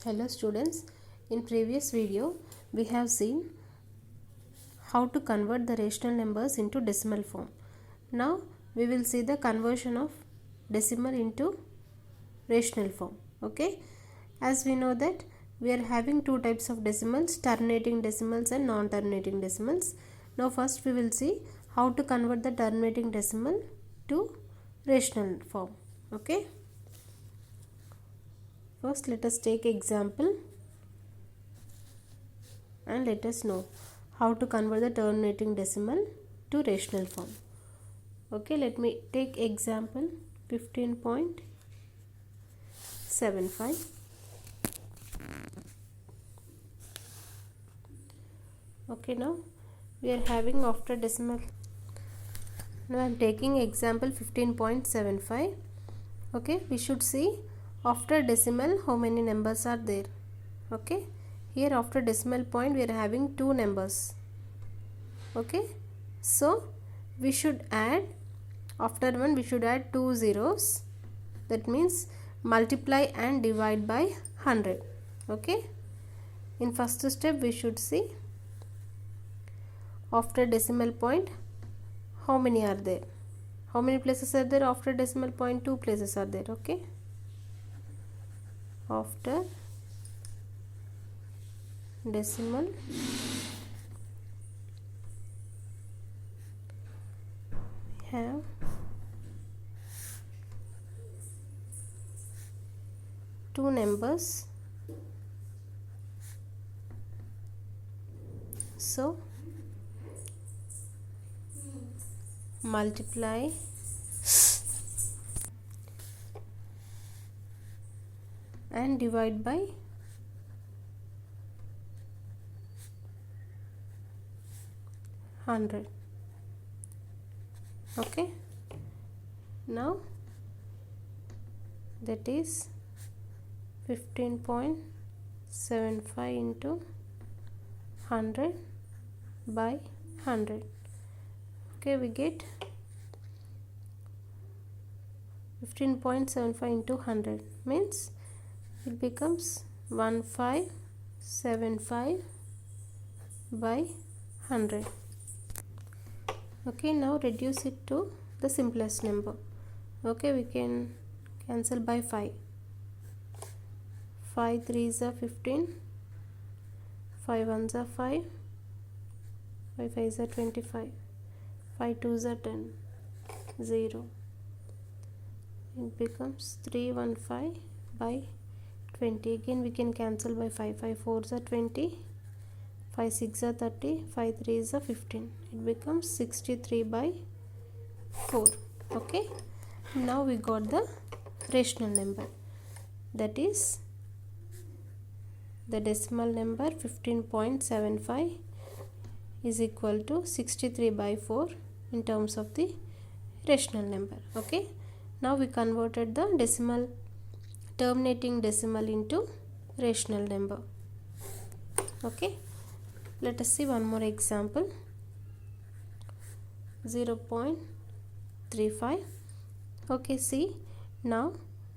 Hello students, in previous video we have seen how to convert the rational numbers into decimal form. Now we will see the conversion of decimal into rational form. Okay, as we know that we are having two types of decimals, terminating decimals and non-terminating decimals. Now first we will see how to convert the terminating decimal to rational form. Okay, first let us take example and let us know how to convert the terminating decimal to rational form. Okay, let me take example 15.75. Okay, now we are having after decimal. Now I am taking example 15.75. Okay, we should see after decimal how many numbers are there. Okay, here after decimal point we are having two numbers. Okay, so we should add, after one we should add two zeros, that means multiply and divide by 100. Okay, in first step we should see after decimal point how many are there, how many places are there after decimal point. Two places are there. Okay, after decimal we have two numbers, so multiply and divide by 100. Okay, now that is 15.75 into 100 by 100. Okay, we get 15.75 into 100 means it becomes 1575 by 100. Okay, now reduce it to the simplest number. Okay, we can cancel by 5. 5 3s are 15, 5 1s are 5, 5 5s are 25, 5 2s are 10, 0. It becomes 315 by 20. Again we can cancel by 5. 5 4s are 20, 5 6 are 30, 5 3s are 15. It becomes 63 by 4. Okay, now we got the rational number, that is the decimal number 15.75 is equal to 63 by 4 in terms of the rational number. Okay, now we converted the decimal, terminating decimal into rational number. Okay, let us see one more example, 0.35. okay, see now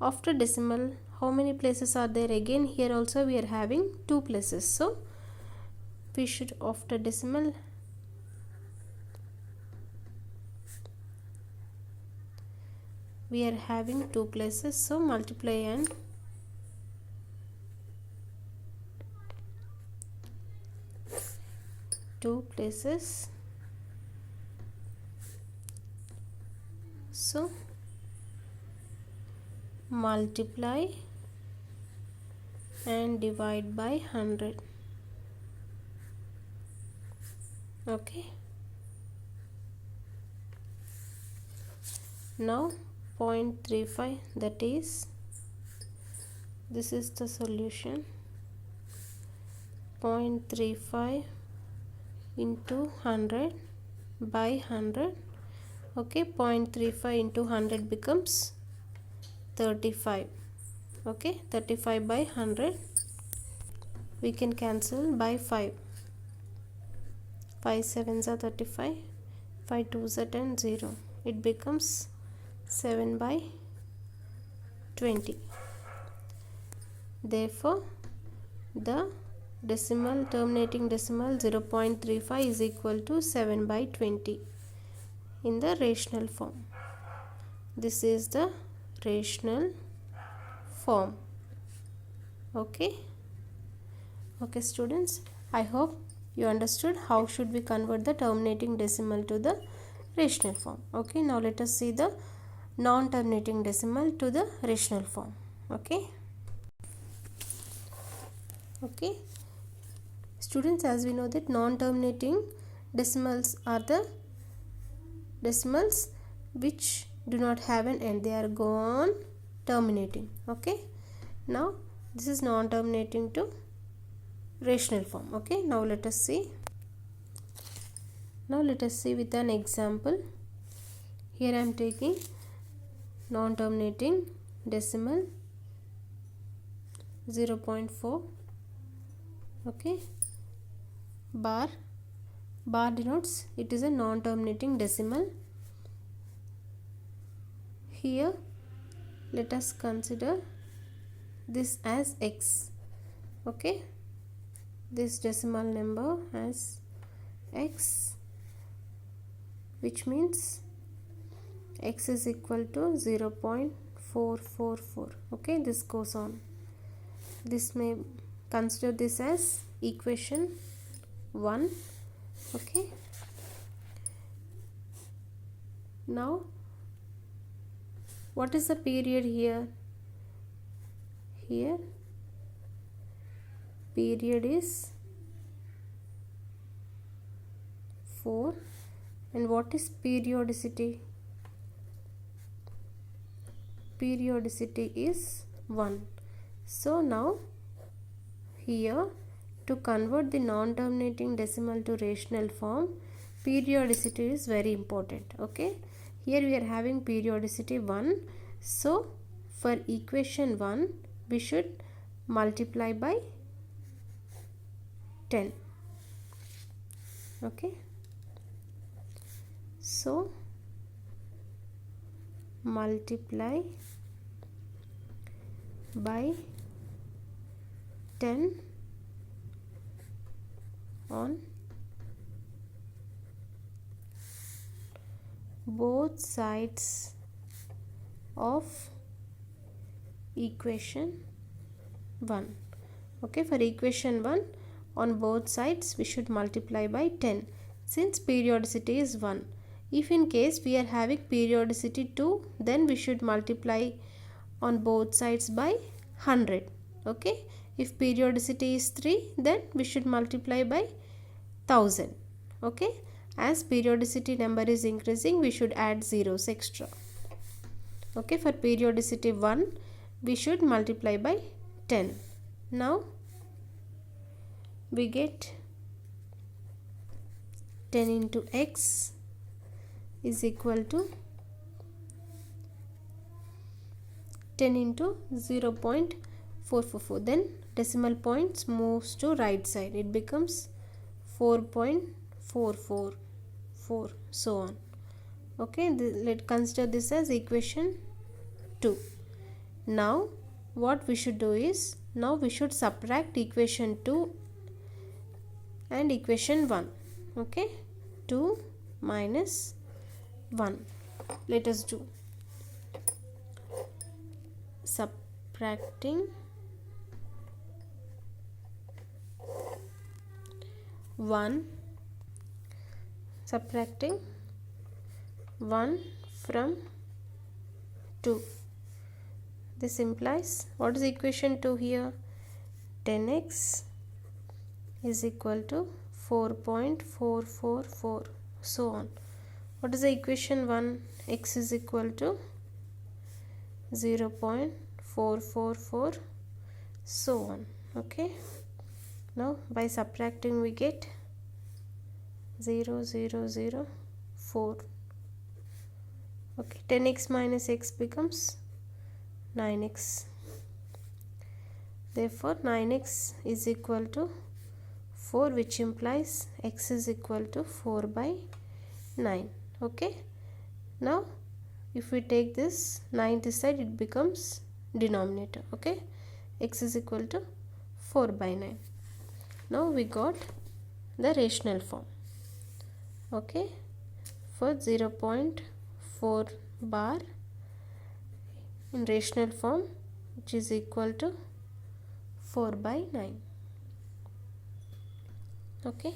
after decimal how many places are there? Again here also we are having two places, so we should after decimal we are having two places, so multiply and two places, so multiply and divide by 100. Okay, now 0.35, that is, this is the solution, 0.35 into 100 by 100. Okay, 0.35 into 100 becomes 35. Okay, 35 by 100 we can cancel by 5. 5 7s are 35, 5 2s are 10, 0. It becomes 7 by 20. Therefore the decimal terminating decimal 0.35 is equal to 7 by 20 in the rational form. This is the rational form. Okay students, I hope you understood how should we convert the terminating decimal to the rational form. Okay, now let us see the non-terminating decimal to the rational form. Okay students, as we know that non-terminating decimals are the decimals which do not have an end, they are gone terminating. Okay, now this is non-terminating to rational form. Okay, now let us see with an example. Here I am taking non-terminating decimal 0.4. okay, bar denotes it is a non-terminating decimal. Here let us consider this as x. Okay, this decimal number as x, which means x is equal to 0.444. okay, this goes on. This may consider this as equation 1. Okay, now what is the period here? Here period is 4. And what is periodicity? Periodicity is 1. So now here, to convert the non-terminating decimal to rational form, periodicity is very important. Okay, here we are having periodicity 1. So for equation 1 we should multiply by 10. Okay, so multiply by 10 on both sides of equation 1. Okay, for equation 1 on both sides we should multiply by 10 since periodicity is 1. If in case we are having periodicity 2, then we should multiply on both sides by 100. Okay, if periodicity is 3, then we should multiply by 1000. Okay, as periodicity number is increasing, we should add zeros extra. Okay, for periodicity 1 we should multiply by 10. Now we get 10 into x is equal to 10 into 0.444. then decimal points moves to right side, it becomes 4.444, so on. Okay, let's consider this as equation 2. Now what we should do is, now we should subtract equation 2 and equation 1. Okay, 2 minus 1. Let us do subtracting 1 from 2. This implies, what is equation 2 here? 10x is equal to 4.444, so on. What is the equation 1? X is equal to 0.444, so on. Okay, now by subtracting we get 0.004. Okay, 10x minus x becomes 9x. Therefore 9x is equal to 4, which implies x is equal to 4 by 9. Okay, now if we take this 9 this side, it becomes denominator. Okay, x is equal to 4 by 9. Now we got the rational form. Okay, for 0.4 bar in rational form, which is equal to 4 by 9. Okay,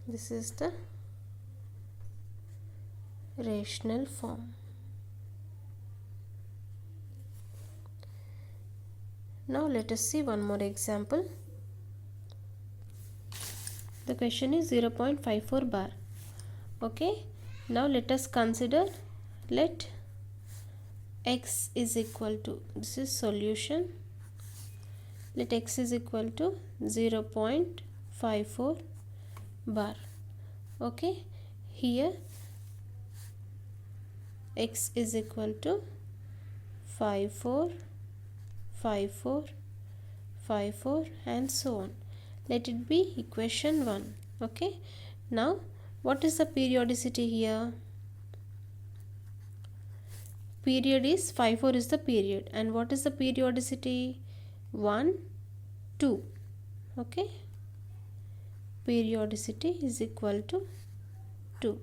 this is the rational form. Now let us see one more example. The question is 0.54 bar. Okay, now let us consider, let x is equal to, this is solution, let x is equal to 0.54 bar. Okay, here x is equal to 54, 54, 54 and so on. Let it be equation 1. Okay, now what is the periodicity here? Period is 54 is the period, and what is the periodicity? 1, 2. Okay, periodicity is equal to 2.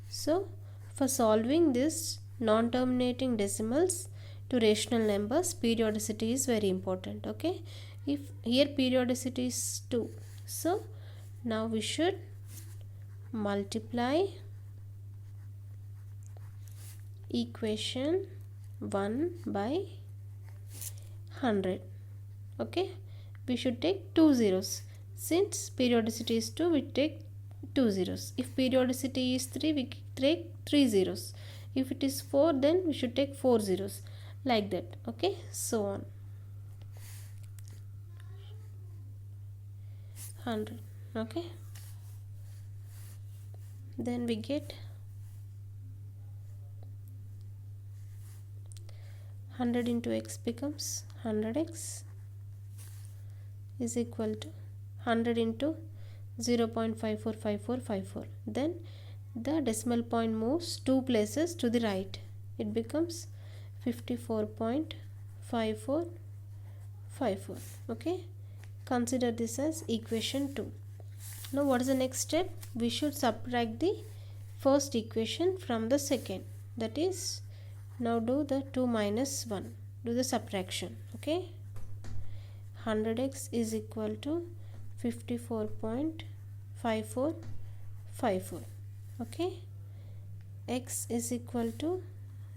So for solving this non-terminating decimals to rational numbers, periodicity is very important. Okay, if here periodicity is 2, so now we should multiply equation 1 by 100. Okay, we should take 2 zeros. Since periodicity is 2, we take 2 zeros. If periodicity is 3, we take 3 zeros. If it is 4, then we should take 4 zeros, like that. Okay, so on. 100. Okay, then we get 100 into x becomes 100x is equal to 100 into 0.545454. Then the decimal point moves 2 places to the right. It becomes 54.5454. Okay, consider this as equation 2. Now what is the next step? We should subtract the first equation from the second. That is, now do the 2 minus 1. Do the subtraction. Okay, 100x is equal to 54.5454. Okay, x is equal to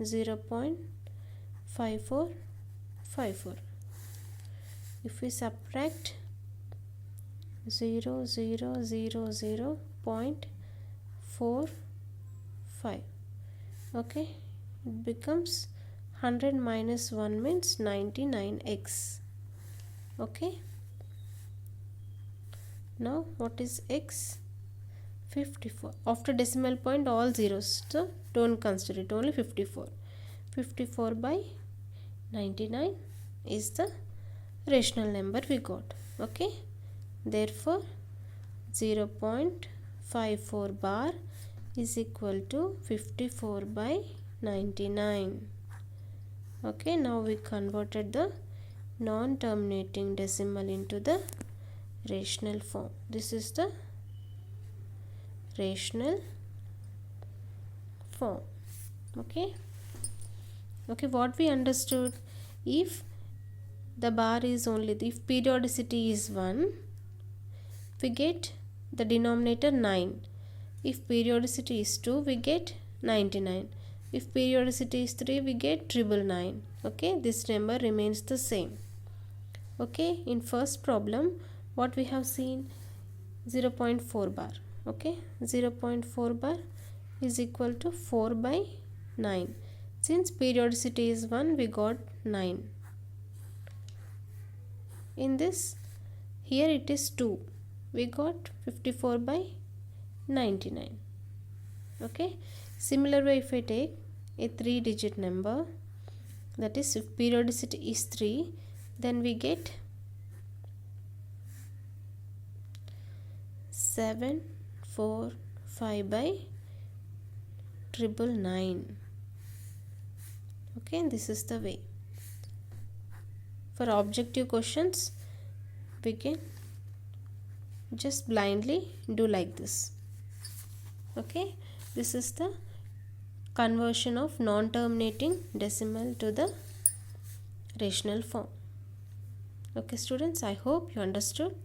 0.5454. If we subtract 0.45, okay, it becomes 100 minus 1 means 99x. Okay, now what is x? 54. After decimal point all zeros, so don't consider it, only 54. 54 by 99 is the rational number we got. Okay, therefore 0.54 bar is equal to 54 by 99. Okay, now we converted the non-terminating decimal into the rational form. This is the rational form. Okay, what we understood, if the bar is only, if periodicity is 1, we get the denominator 9. If periodicity is 2, we get 99. If periodicity is 3, we get 999. Okay, this number remains the same. Okay, in first problem what we have seen, 0.4 bar. Okay, 0.4 bar is equal to 4 by 9. Since periodicity is 1, we got 9. In this, here it is 2. We got 54 by 99. Okay, similar way, if I take a 3-digit number, that is, if periodicity is 3, then we get 745 by 999. Okay, this is the way. For objective questions, we can just blindly do like this. Okay, this is the conversion of non-terminating decimal to the rational form. Okay students, I hope you understood.